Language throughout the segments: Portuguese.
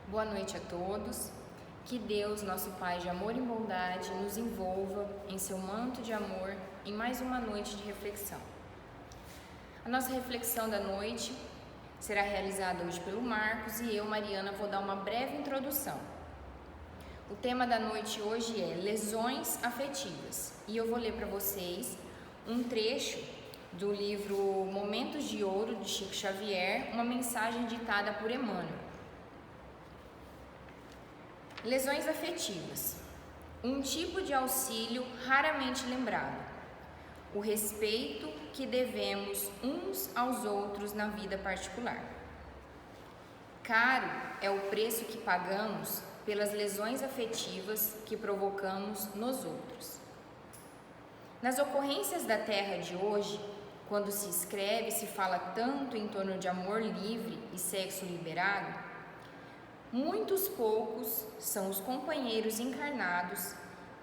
Boa noite a todos. Que Deus, nosso Pai de amor e bondade, nos envolva em seu manto de amor em mais uma noite de reflexão. A nossa reflexão da noite será realizada hoje pelo Marcos e eu, Mariana, vou dar uma breve introdução. O tema da noite hoje é lesões afetivas e eu vou ler para vocês um trecho do livro Momentos de Ouro, de Chico Xavier, uma mensagem ditada por Emmanuel. Lesões afetivas. Um tipo de auxílio raramente lembrado. O respeito que devemos uns aos outros na vida particular. Caro é o preço que pagamos pelas lesões afetivas que provocamos nos outros. Nas ocorrências da terra de hoje, quando se escreve e se fala tanto em torno de amor livre e sexo liberado, muitos poucos são os companheiros encarnados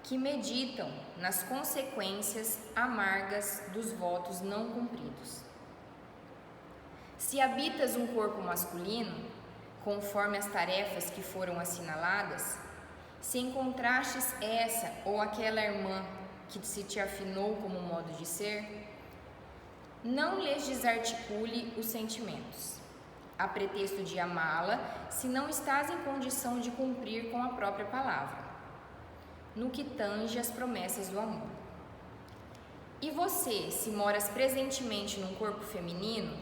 que meditam nas consequências amargas dos votos não cumpridos. Se habitas um corpo masculino, conforme as tarefas que foram assinaladas, se encontrastes essa ou aquela irmã que se te afinou como modo de ser, não lhes desarticule os sentimentos, a pretexto de amá-la, se não estás em condição de cumprir com a própria palavra, no que tange as promessas do amor. E você, se moras presentemente num corpo feminino,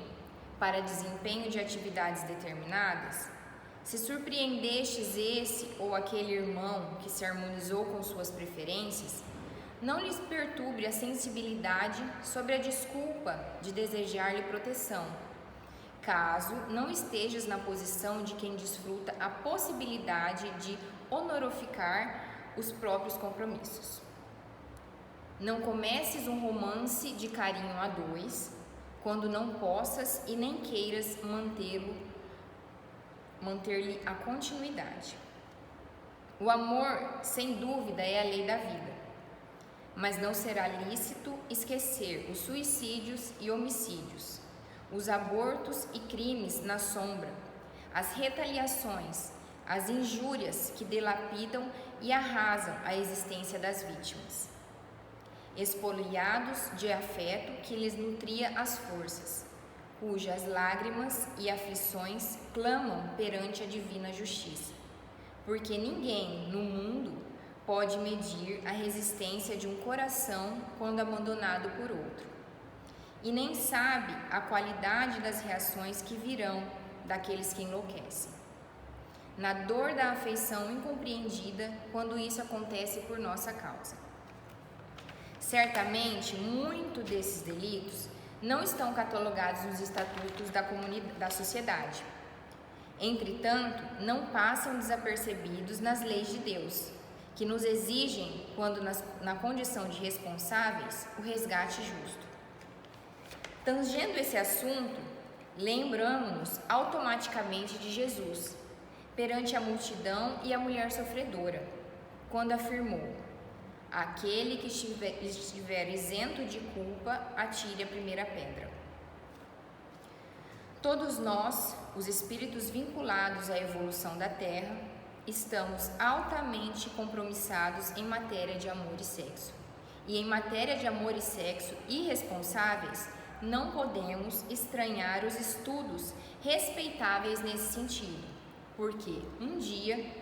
para desempenho de atividades determinadas, se surpreendestes esse ou aquele irmão que se harmonizou com suas preferências, não lhes perturbe a sensibilidade sobre a desculpa de desejar-lhe proteção, caso não estejas na posição de quem desfruta a possibilidade de honorificar os próprios compromissos. Não comeces um romance de carinho a dois, quando não possas e nem queiras manter-lhe a continuidade. O amor, sem dúvida, é a lei da vida, mas não será lícito esquecer os suicídios e homicídios, os abortos e crimes na sombra, as retaliações, as injúrias que dilapidam e arrasam a existência das vítimas, espoliados de afeto que lhes nutria as forças, cujas lágrimas e aflições clamam perante a divina justiça, porque ninguém no mundo pode medir a resistência de um coração quando abandonado por outro, e nem sabe a qualidade das reações que virão daqueles que enlouquecem, na dor da afeição incompreendida quando isso acontece por nossa causa. Certamente, muitos desses delitos não estão catalogados nos estatutos da sociedade. Entretanto, não passam desapercebidos nas leis de Deus, que nos exigem, quando na condição de responsáveis, o resgate justo. Tangendo esse assunto, lembramos-nos automaticamente de Jesus, perante a multidão e a mulher sofredora, quando afirmou: aquele que estiver isento de culpa, atire a primeira pedra. Todos nós, os espíritos vinculados à evolução da Terra, estamos altamente compromissados em matéria de amor e sexo. E em matéria de amor e sexo irresponsáveis, não podemos estranhar os estudos respeitáveis nesse sentido, porque um dia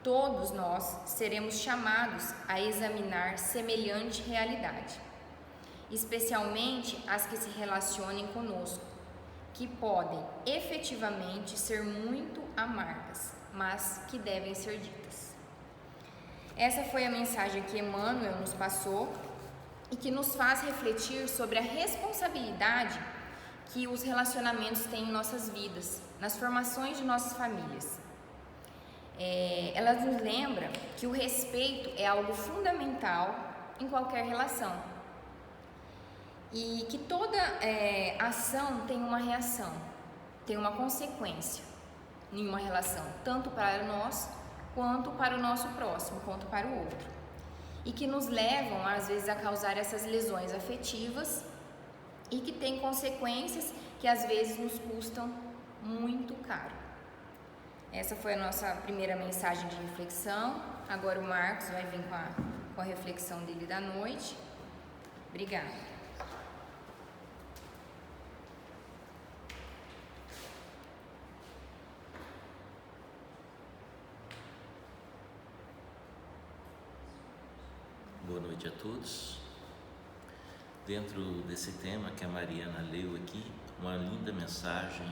todos nós seremos chamados a examinar semelhante realidade, especialmente as que se relacionem conosco, que podem efetivamente ser muito amargas, mas que devem ser ditas. Essa foi a mensagem que Emmanuel nos passou e que nos faz refletir sobre a responsabilidade que os relacionamentos têm em nossas vidas, nas formações de nossas famílias. Ela nos lembra que o respeito é algo fundamental em qualquer relação e que toda ação tem uma reação, tem uma consequência em uma relação, tanto para nós quanto para o nosso próximo, quanto para o outro, e que nos levam às vezes a causar essas lesões afetivas e que têm consequências que às vezes nos custam muito caro. Essa foi a nossa primeira mensagem de reflexão. Agora o Marcos vai vir com a reflexão dele da noite. Obrigada. Boa noite a todos. Dentro desse tema que a Mariana leu aqui, uma linda mensagem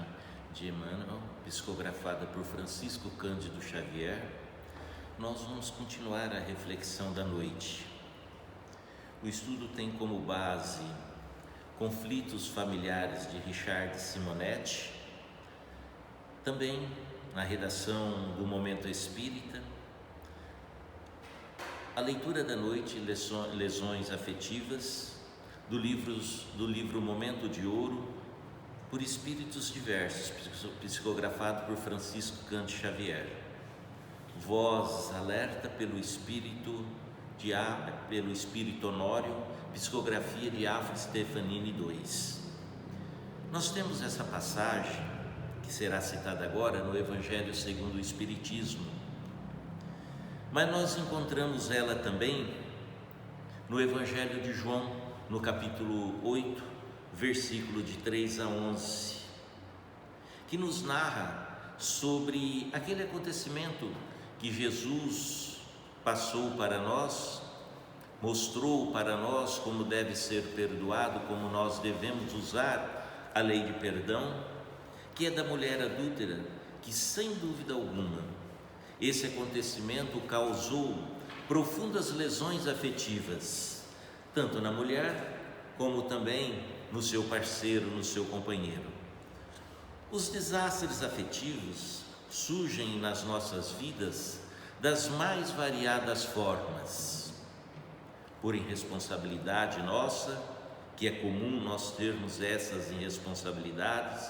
de Emmanuel, psicografada por Francisco Cândido Xavier, nós vamos continuar a reflexão da noite. O estudo tem como base Conflitos Familiares de Richard Simonetti, também na redação do Momento Espírita, a leitura da noite, Lesões Afetivas, do livro Momento de Ouro, por espíritos diversos, psicografado por Francisco Cândido Xavier. Voz alerta pelo espírito Honório, psicografia de Afra Stefanini II. Nós temos essa passagem, que será citada agora, no Evangelho segundo o Espiritismo, mas nós encontramos ela também no Evangelho de João, no capítulo 8, versículo de 3 a 11, que nos narra sobre aquele acontecimento que Jesus passou para nós, mostrou para nós como deve ser perdoado, como nós devemos usar a lei de perdão, que é da mulher adúltera, que sem dúvida alguma esse acontecimento causou profundas lesões afetivas, tanto na mulher como também no seu parceiro, no seu companheiro. Os desastres afetivos surgem nas nossas vidas das mais variadas formas, por irresponsabilidade nossa, que é comum nós termos essas irresponsabilidades,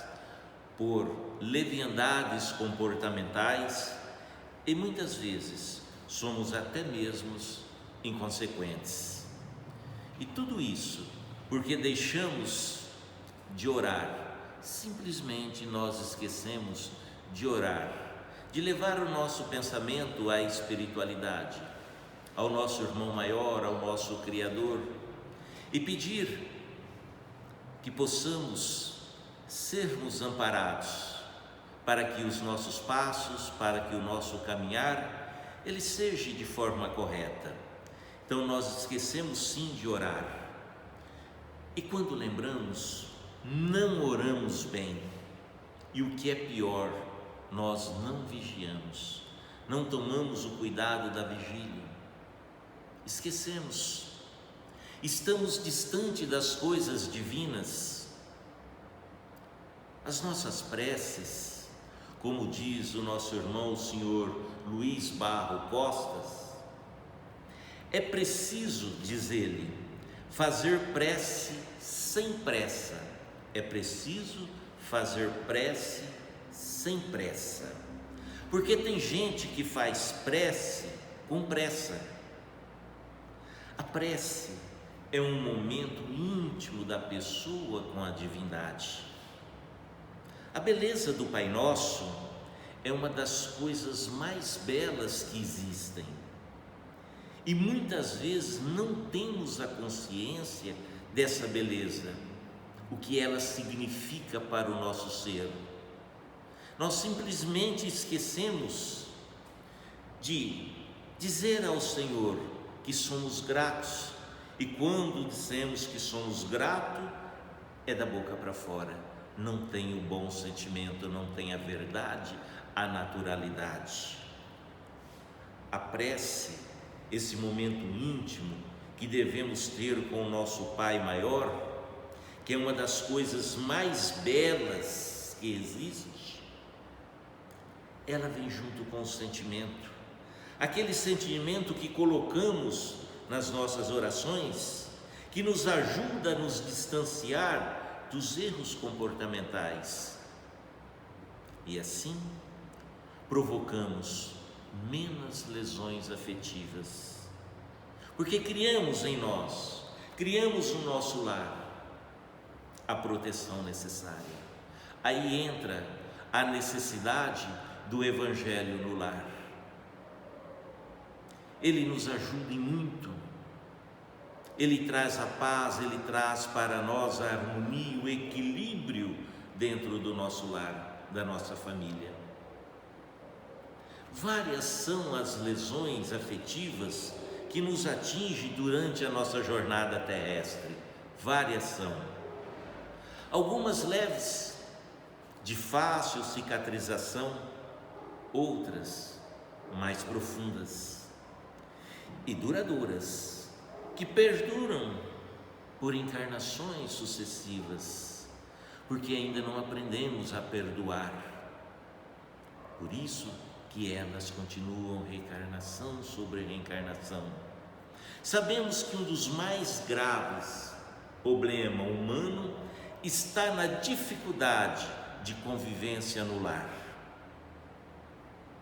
por leviandades comportamentais, e muitas vezes somos até mesmo inconsequentes. E tudo isso porque deixamos de orar, simplesmente nós esquecemos de orar, de levar o nosso pensamento à espiritualidade, ao nosso irmão maior, ao nosso Criador, e pedir que possamos sermos amparados, para que os nossos passos, para que o nosso caminhar, ele seja de forma correta. Então nós esquecemos sim de orar, e quando lembramos, não oramos bem, e o que é pior, nós não vigiamos, não tomamos o cuidado da vigília, esquecemos, estamos distante das coisas divinas. As nossas preces, como diz o nosso irmão, o senhor Luiz Barro Costas, é preciso, diz ele, fazer prece sem pressa. É preciso fazer prece sem pressa. Porque tem gente que faz prece com pressa. A prece é um momento íntimo da pessoa com a divindade. A beleza do Pai Nosso é uma das coisas mais belas que existem. E muitas vezes não temos a consciência dessa beleza, o que ela significa para o nosso ser. Nós simplesmente esquecemos de dizer ao Senhor que somos gratos, e quando dizemos que somos gratos, é da boca para fora. Não tem o bom sentimento, não tem a verdade, a naturalidade. A prece, esse momento íntimo que devemos ter com o nosso Pai Maior, que é uma das coisas mais belas que existe, ela vem junto com o sentimento, aquele sentimento que colocamos nas nossas orações, que nos ajuda a nos distanciar dos erros comportamentais, e assim provocamos menos lesões afetivas, porque criamos em nós, criamos no nosso lar a proteção necessária. Aí entra a necessidade do Evangelho no lar. Ele nos ajuda em muito. Ele traz a paz, Ele traz para nós a harmonia, o equilíbrio dentro do nosso lar, da nossa família. Várias são as lesões afetivas que nos atingem durante a nossa jornada terrestre. Várias são. Algumas leves, de fácil cicatrização, outras mais profundas e duradouras, que perduram por encarnações sucessivas, porque ainda não aprendemos a perdoar. Por isso que elas continuam reencarnação sobre reencarnação. Sabemos que um dos mais graves problemas humanos está na dificuldade de convivência no lar.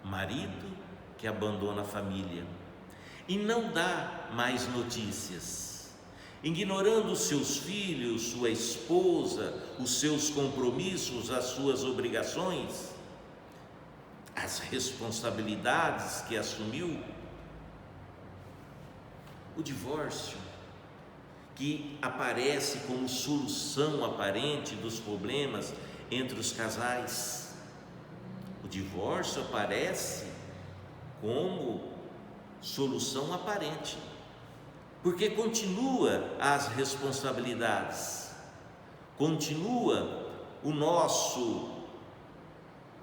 Marido que abandona a família e não dá mais notícias, ignorando seus filhos, sua esposa, os seus compromissos, as suas obrigações, as responsabilidades que assumiu. O divórcio, que aparece como solução aparente dos problemas entre os casais. O divórcio aparece como solução aparente, porque continua as responsabilidades, continua o nosso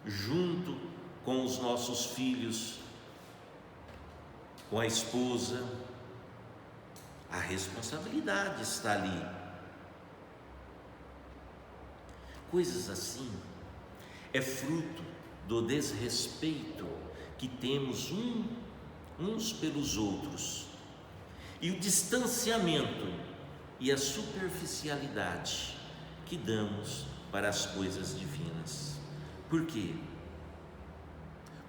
junto com os nossos filhos, com a esposa. A responsabilidade está ali. Coisas assim é fruto do desrespeito que temos uns pelos outros, e o distanciamento e a superficialidade que damos para as coisas divinas. Por quê?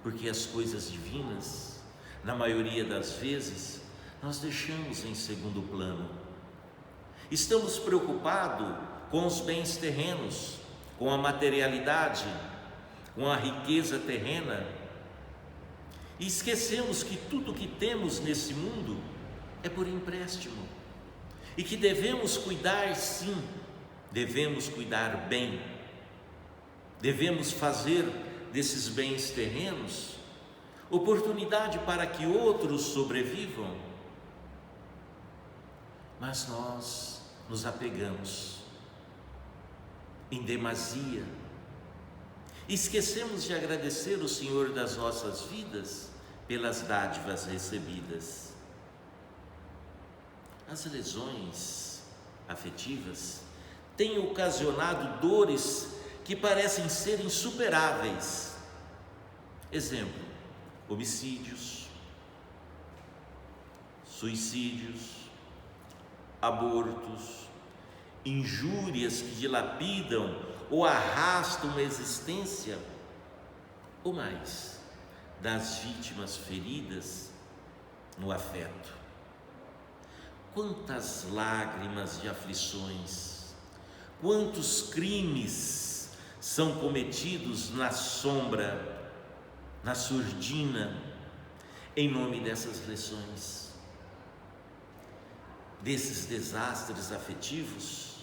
Porque as coisas divinas, na maioria das vezes, nós deixamos em segundo plano. Estamos preocupados com os bens terrenos, com a materialidade, com a riqueza terrena, e esquecemos que tudo que temos nesse mundo é por empréstimo, e que devemos cuidar, sim, devemos cuidar bem, devemos fazer desses bens terrenos oportunidade para que outros sobrevivam. Mas nós nos apegamos em demasia, esquecemos de agradecer o Senhor das nossas vidas pelas dádivas recebidas. As lesões afetivas têm ocasionado dores que parecem ser insuperáveis. Exemplo: homicídios, suicídios, abortos, injúrias que dilapidam ou arrastam a existência, ou mais, das vítimas feridas no afeto. Quantas lágrimas de aflições, quantos crimes são cometidos na sombra, na surdina, em nome dessas lesões, desses desastres afetivos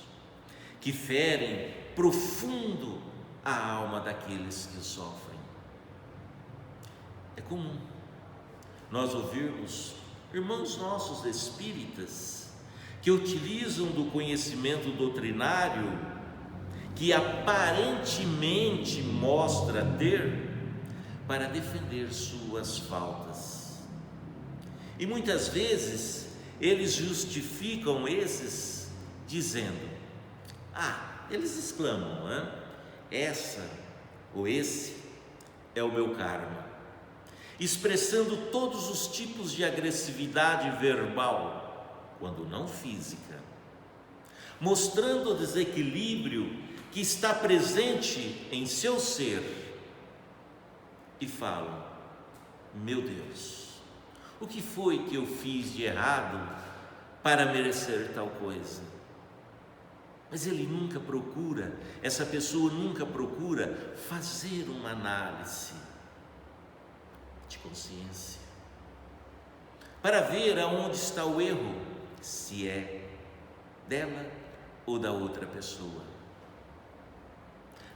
que ferem profundo a alma daqueles que sofrem. É comum nós ouvirmos irmãos nossos espíritas que utilizam do conhecimento doutrinário que aparentemente mostra ter para defender suas faltas. E muitas vezes eles justificam esses dizendo: eles exclamam, essa ou esse é o meu karma, expressando todos os tipos de agressividade verbal, quando não física, mostrando o desequilíbrio que está presente em seu ser, e falam: meu Deus, o que foi que eu fiz de errado para merecer tal coisa? Mas essa pessoa nunca procura fazer uma análise de consciência, para ver aonde está o erro, se é dela ou da outra pessoa.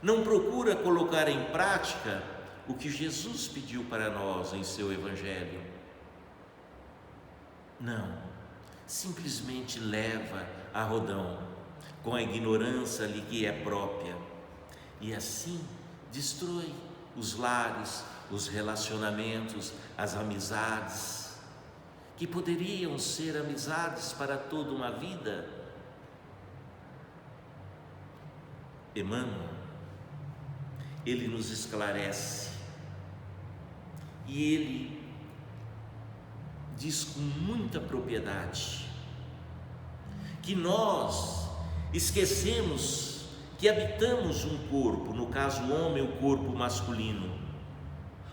Não procura colocar em prática o que Jesus pediu para nós em seu Evangelho. Não, simplesmente leva a rodão, com a ignorância lhe que é própria, e assim destrói os lares, os relacionamentos, as amizades, que poderiam ser amizades para toda uma vida. Emmanuel, ele nos esclarece, e ele diz com muita propriedade que nós esquecemos que habitamos um corpo, no caso o homem, o corpo masculino,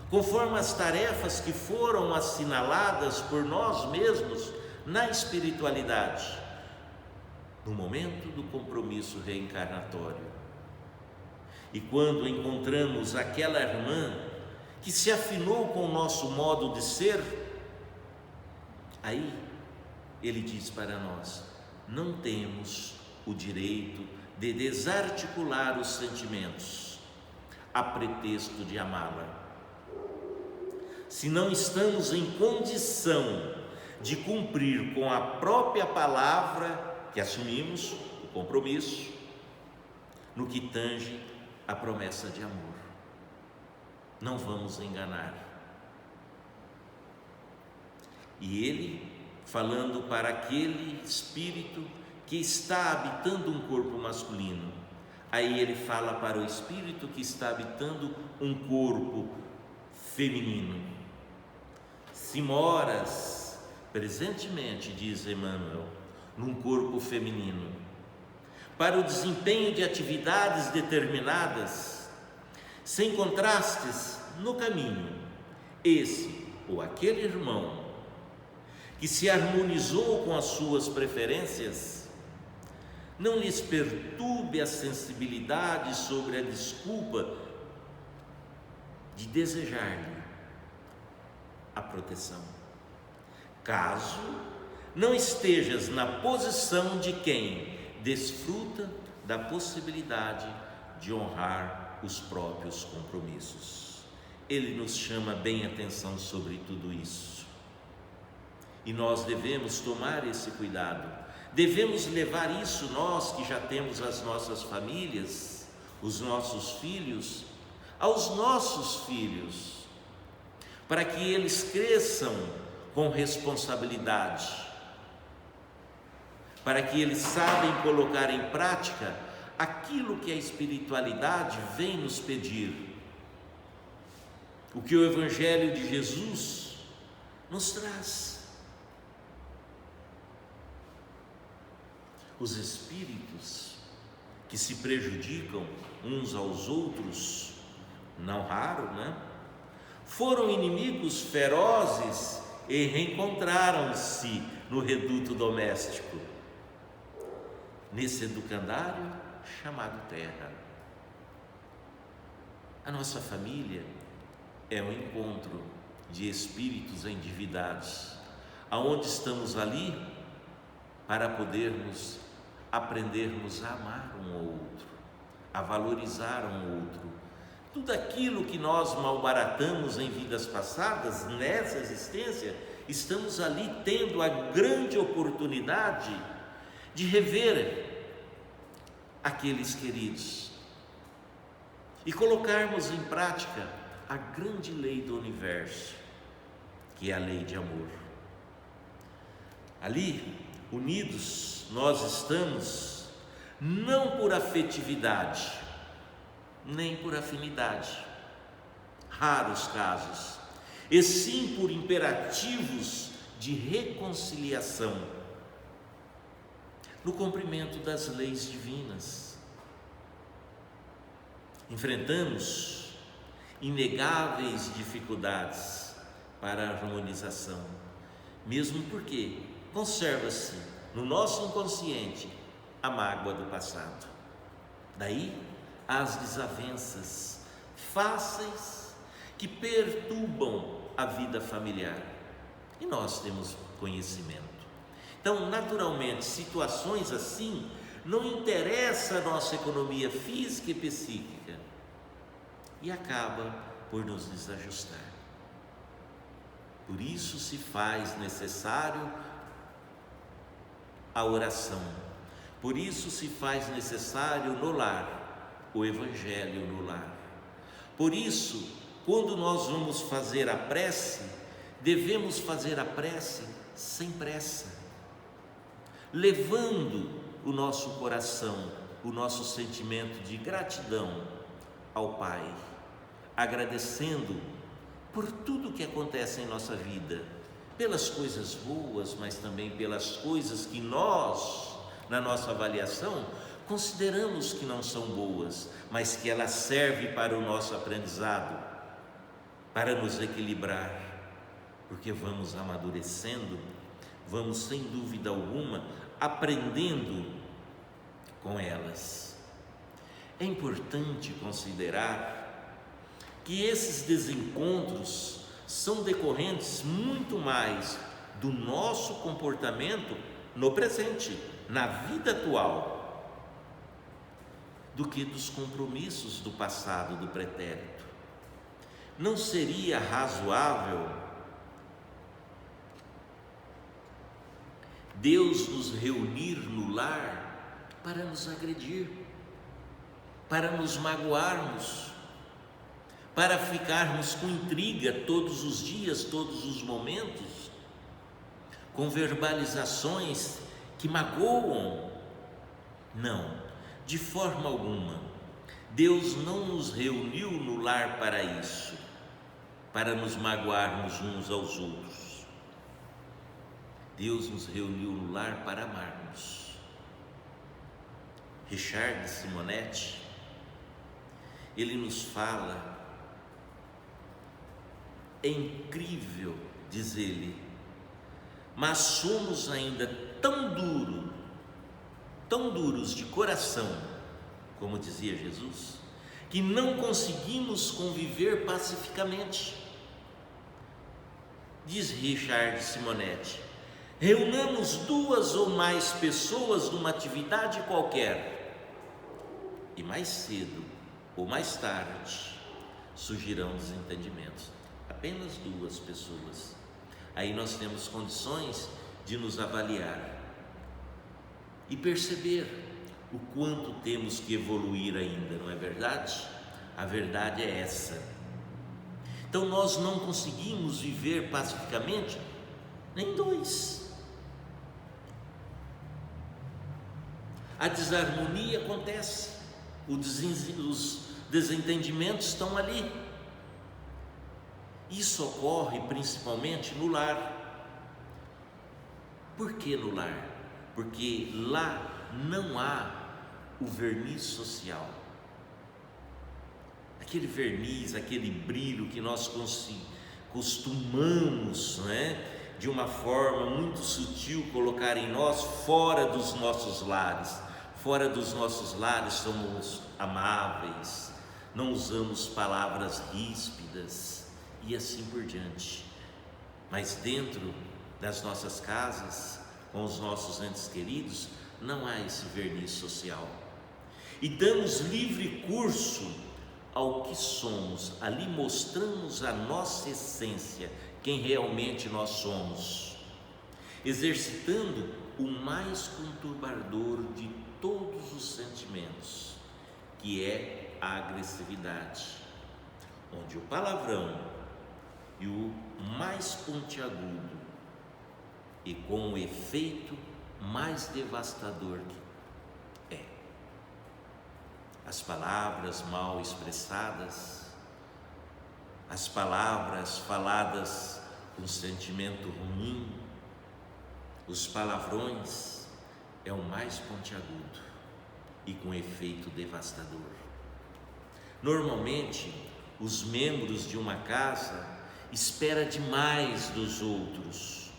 conforme as tarefas que foram assinaladas por nós mesmos na espiritualidade, no momento do compromisso reencarnatório. E quando encontramos aquela irmã que se afinou com o nosso modo de ser, aí ele diz para nós: não temos o direito de desarticular os sentimentos a pretexto de amá-la. Se não estamos em condição de cumprir com a própria palavra que assumimos, o compromisso, no que tange a promessa de amor, não vamos enganar. E ele, falando para aquele espírito que está habitando um corpo masculino, aí ele fala para o espírito que está habitando um corpo feminino: se moras presentemente, diz Emmanuel, num corpo feminino, para o desempenho de atividades determinadas, se encontrastes no caminho esse ou aquele irmão que se harmonizou com as suas preferências, não lhes perturbe a sensibilidade sobre a desculpa de desejar-lhe a proteção, caso não estejas na posição de quem desfruta da possibilidade de honrar os próprios compromissos. Ele nos chama bem atenção sobre tudo isso. E nós devemos tomar esse cuidado, devemos levar isso, nós que já temos as nossas famílias, os nossos filhos, aos nossos filhos, para que eles cresçam com responsabilidade, para que eles sabem colocar em prática aquilo que a espiritualidade vem nos pedir, o que o Evangelho de Jesus nos traz. Os espíritos que se prejudicam uns aos outros, não raro, foram inimigos ferozes e reencontraram-se no reduto doméstico, nesse educandário chamado Terra. A nossa família é um encontro de espíritos endividados, aonde estamos ali para podermos aprendermos a amar um ao outro, a valorizar um ao outro. Tudo aquilo que nós malbaratamos em vidas passadas, nessa existência, estamos ali tendo a grande oportunidade de rever aqueles queridos e colocarmos em prática a grande lei do universo, que é a lei de amor. Ali, unidos, nós estamos não por afetividade, nem por afinidade, raros casos, e sim por imperativos de reconciliação, no cumprimento das leis divinas. Enfrentamos inegáveis dificuldades para a harmonização, mesmo porque conserva-se no nosso inconsciente a mágoa do passado. Daí as desavenças fáceis que perturbam a vida familiar. E nós temos conhecimento. Então, naturalmente, situações assim não interessa a nossa economia física e psíquica e acaba por nos desajustar. Por isso se faz necessário a oração. Por isso se faz necessário no lar, o Evangelho no lar. Por isso, quando nós vamos fazer a prece, devemos fazer a prece sem pressa, levando o nosso coração, o nosso sentimento de gratidão ao Pai, agradecendo por tudo que acontece em nossa vida, pelas coisas boas, mas também pelas coisas que nós, na nossa avaliação, consideramos que não são boas, mas que elas servem para o nosso aprendizado, para nos equilibrar, porque vamos amadurecendo, vamos sem dúvida alguma aprendendo com elas. É importante considerar que esses desencontros são decorrentes muito mais do nosso comportamento no presente, na vida atual, do que dos compromissos do passado, do pretérito. Não seria razoável Deus nos reunir no lar para nos agredir, para nos magoarmos, para ficarmos com intriga todos os dias, todos os momentos, com verbalizações que magoam? Não, de forma alguma. Deus não nos reuniu no lar para isso, para nos magoarmos uns aos outros. Deus nos reuniu no lar para amarmos. Richard Simonetti, ele nos fala, é incrível, diz ele, mas somos ainda tão duros de coração, como dizia Jesus, que não conseguimos conviver pacificamente. Diz Richard Simonetti, reunamos 2 ou mais pessoas numa atividade qualquer e mais cedo ou mais tarde surgirão desentendimentos. Apenas 2 pessoas. Aí nós temos condições de nos avaliar e perceber o quanto temos que evoluir ainda, não é verdade? A verdade é essa. Então nós não conseguimos viver pacificamente nem 2. A desarmonia acontece, os desentendimentos estão ali. Isso ocorre principalmente no lar. Por que no lar? Porque lá não há o verniz social, aquele verniz, aquele brilho que nós costumamos, de uma forma muito sutil colocar em nós fora dos nossos lares. Fora dos nossos lares somos amáveis, não usamos palavras ríspidas e assim por diante. Mas dentro das nossas casas, com os nossos entes queridos, não há esse verniz social. E damos livre curso ao que somos, ali mostramos a nossa essência, quem realmente nós somos, exercitando o mais conturbador de todos os sentimentos, que é a agressividade, onde o palavrão e o mais pontiagudo e com o efeito mais devastador que é. As palavras mal expressadas, as palavras faladas com sentimento ruim, os palavrões é o mais pontiagudo e com efeito devastador. Normalmente, os membros de uma casa esperam demais dos outros.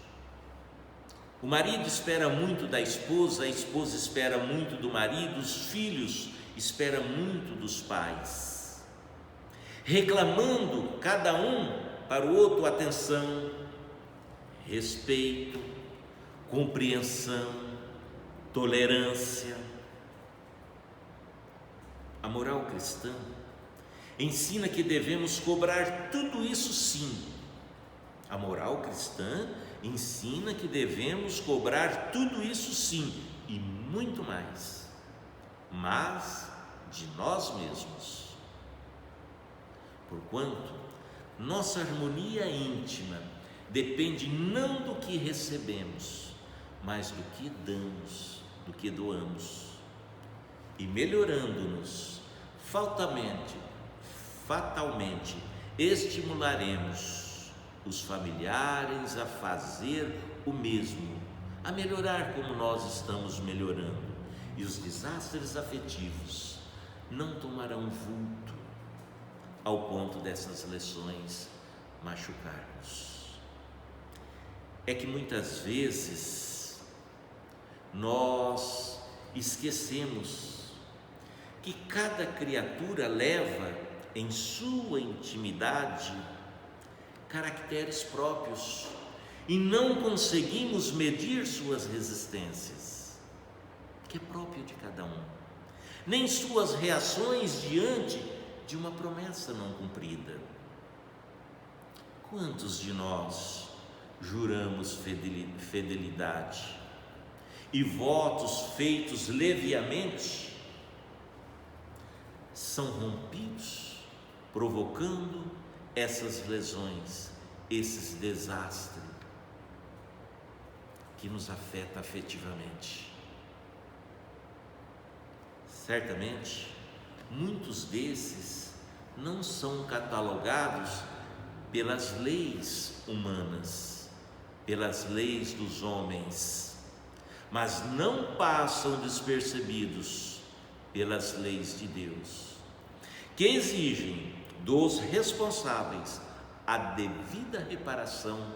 O marido espera muito da esposa, a esposa espera muito do marido, os filhos esperam muito dos pais, reclamando cada um para o outro atenção, respeito, compreensão, tolerância. A moral cristã ensina que devemos cobrar tudo isso sim. A moral cristã ensina que devemos cobrar tudo isso sim e muito mais, mas de nós mesmos. Porquanto nossa harmonia íntima depende não do que recebemos, mas do que damos, do que doamos. E melhorando-nos, fatalmente estimularemos os familiares a fazer o mesmo, a melhorar como nós estamos melhorando, e os desastres afetivos não tomarão vulto ao ponto dessas lições machucar-nos. É que muitas vezes nós esquecemos que cada criatura leva em sua intimidade caracteres próprios e não conseguimos medir suas resistências, que é próprio de cada um, nem suas reações diante de uma promessa não cumprida. Quantos de nós juramos fidelidade e votos feitos leviamente são rompidos, provocando essas lesões, esses desastres que nos afeta afetivamente? Certamente, muitos desses não são catalogados pelas leis humanas, pelas leis dos homens, mas não passam despercebidos pelas leis de Deus, que exigem dos responsáveis a devida reparação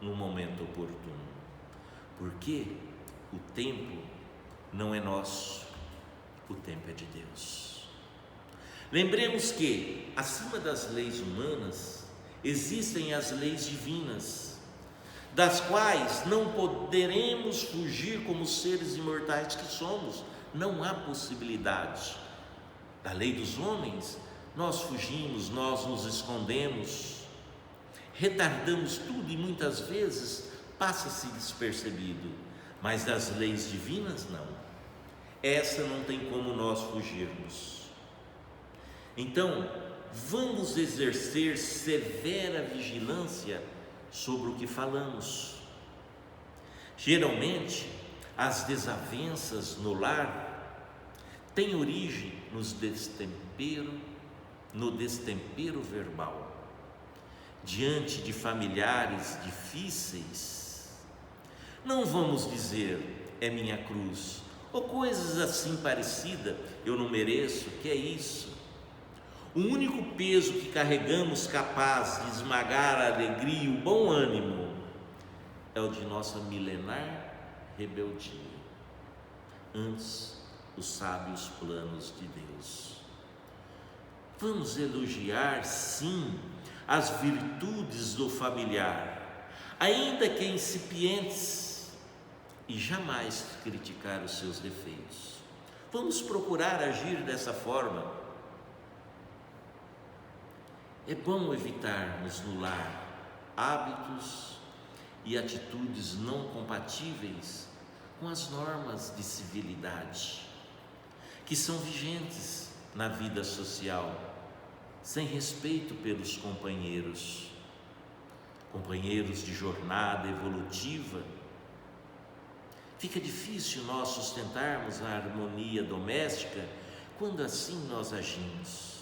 no momento oportuno, porque o tempo não é nosso, o tempo é de Deus. Lembremos que, acima das leis humanas, existem as leis divinas, das quais não poderemos fugir como seres imortais que somos. Não há possibilidade. Da lei dos homens, nós fugimos, nós nos escondemos, retardamos tudo e muitas vezes passa-se despercebido. Mas das leis divinas, não. Essa não tem como nós fugirmos. Então, vamos exercer severa vigilância sobre o que falamos. Geralmente, as desavenças no lar têm origem no destempero verbal. Diante de familiares difíceis, não vamos dizer é minha cruz, ou coisas assim parecidas, eu não mereço, que é isso? O único peso que carregamos capaz de esmagar a alegria e o bom ânimo é o de nossa milenar rebeldia, antes os sábios planos de Deus. Vamos elogiar, sim, as virtudes do familiar, ainda que incipientes, e jamais criticar os seus defeitos. Vamos procurar agir dessa forma. É bom evitarmos no lar hábitos e atitudes não compatíveis com as normas de civilidade que são vigentes na vida social, sem respeito pelos companheiros de jornada evolutiva. Fica difícil nós sustentarmos a harmonia doméstica quando assim nós agimos.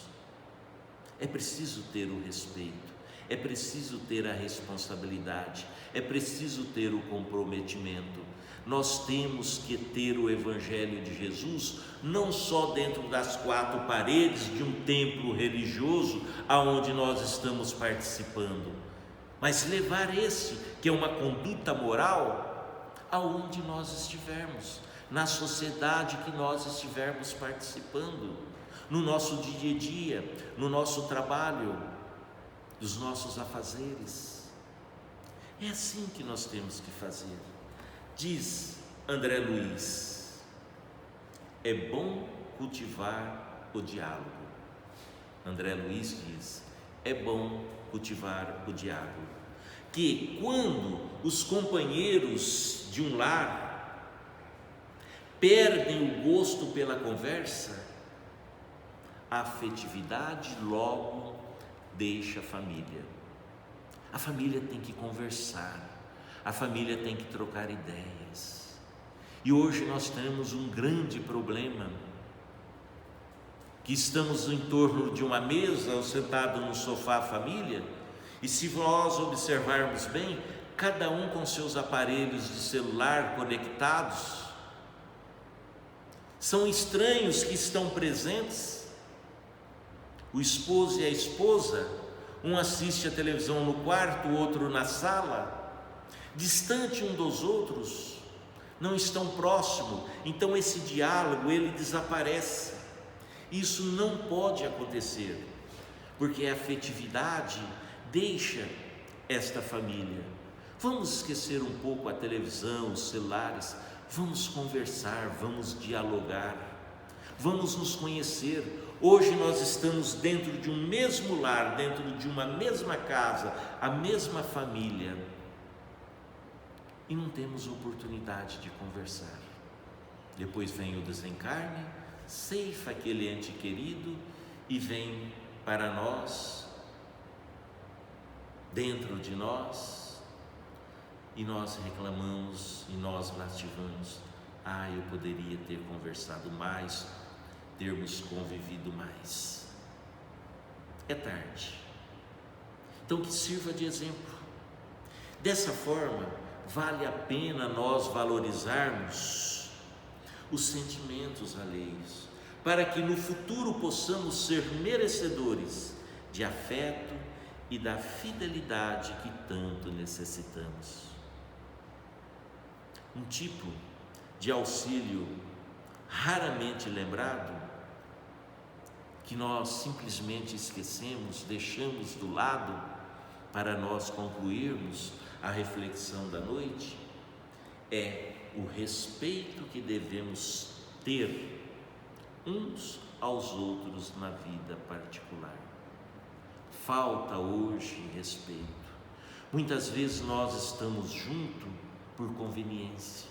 É preciso ter o respeito, é preciso ter a responsabilidade, é preciso ter o comprometimento. Nós temos que ter o Evangelho de Jesus não só dentro das quatro paredes de um templo religioso aonde nós estamos participando, mas levar esse, que é uma conduta moral, aonde nós estivermos, na sociedade que nós estivermos participando, no nosso dia a dia, no nosso trabalho. dos nossos afazeres. É assim que nós temos que fazer. Diz André Luiz: é bom cultivar o diálogo. André Luiz diz: é bom cultivar o diálogo. Que quando os companheiros de um lar perdem o gosto pela conversa, a afetividade logo deixa a família. A família tem que conversar, a família tem que trocar ideias. E hoje nós temos um grande problema, que estamos em torno de uma mesa ou sentado no sofá, a família, e se nós observarmos bem, cada um com seus aparelhos de celular conectados, são estranhos que estão presentes. O esposo e a esposa, um assiste a televisão no quarto, o outro na sala, distante um dos outros, não estão próximos, então esse diálogo ele desaparece. Isso não pode acontecer, porque a afetividade deixa esta família. Vamos esquecer um pouco a televisão, os celulares, vamos conversar, vamos dialogar, vamos nos conhecer. Hoje nós estamos dentro de um mesmo lar, dentro de uma mesma casa, a mesma família, e não temos oportunidade de conversar. Depois vem o desencarne, ceifa aquele ente querido e vem para nós, dentro de nós, e nós reclamamos e nós lastimamos. Eu poderia ter conversado mais, termos convivido mais. É tarde. Então que sirva de exemplo. Dessa forma, vale a pena nós valorizarmos os sentimentos alheios, para que no futuro possamos ser merecedores de afeto e da fidelidade que tanto necessitamos. Um tipo de auxílio raramente lembrado, que nós simplesmente esquecemos, deixamos do lado para nós concluirmos a reflexão da noite, é o respeito que devemos ter uns aos outros na vida particular. Falta hoje respeito. Muitas vezes nós estamos juntos por conveniência.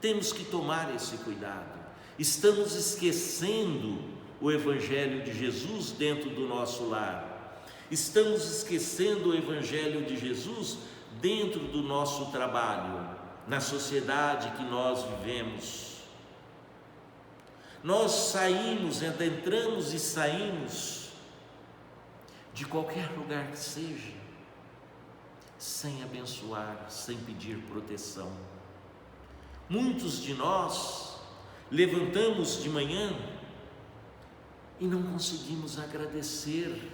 Temos que tomar esse cuidado. Estamos esquecendo o Evangelho de Jesus dentro do nosso lar. Estamos esquecendo o Evangelho de Jesus dentro do nosso trabalho, na sociedade que nós vivemos. Nós saímos, entramos e saímos de qualquer lugar que seja, sem abençoar, sem pedir proteção. Muitos de nós levantamos de manhã e não conseguimos agradecer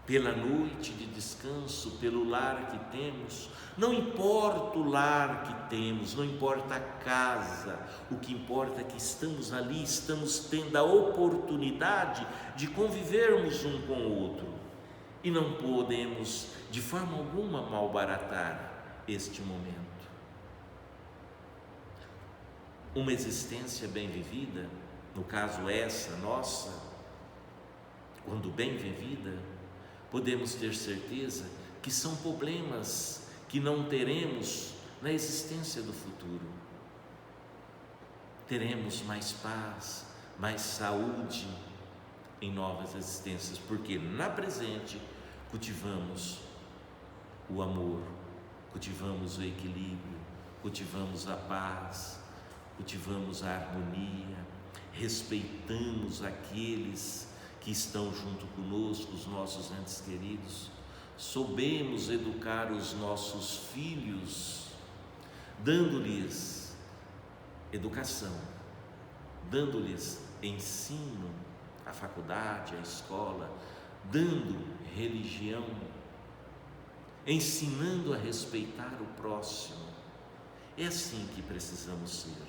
pela noite de descanso, pelo lar que temos. Não importa o lar que temos, não importa a casa, o que importa é que estamos ali, estamos tendo a oportunidade de convivermos um com o outro, e não podemos de forma alguma malbaratar este momento. Uma existência bem vivida, no caso essa nossa, quando bem vivida, podemos ter certeza que são problemas que não teremos na existência do futuro. Teremos mais paz, mais saúde em novas existências, porque na presente cultivamos o amor, cultivamos o equilíbrio, cultivamos a paz, cultivamos a harmonia, respeitamos aqueles que estão junto conosco, os nossos entes queridos. Soubemos educar os nossos filhos, dando-lhes educação, dando-lhes ensino, a faculdade, a escola, dando religião, ensinando a respeitar o próximo. É assim que precisamos ser,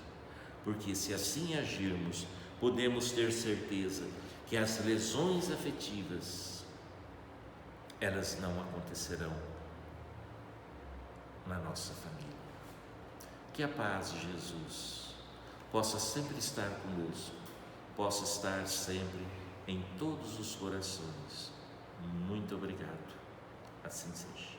porque se assim agirmos, podemos ter certeza que as lesões afetivas, elas não acontecerão na nossa família. Que a paz de Jesus possa sempre estar conosco, possa estar sempre em todos os corações. Muito obrigado. Assim seja.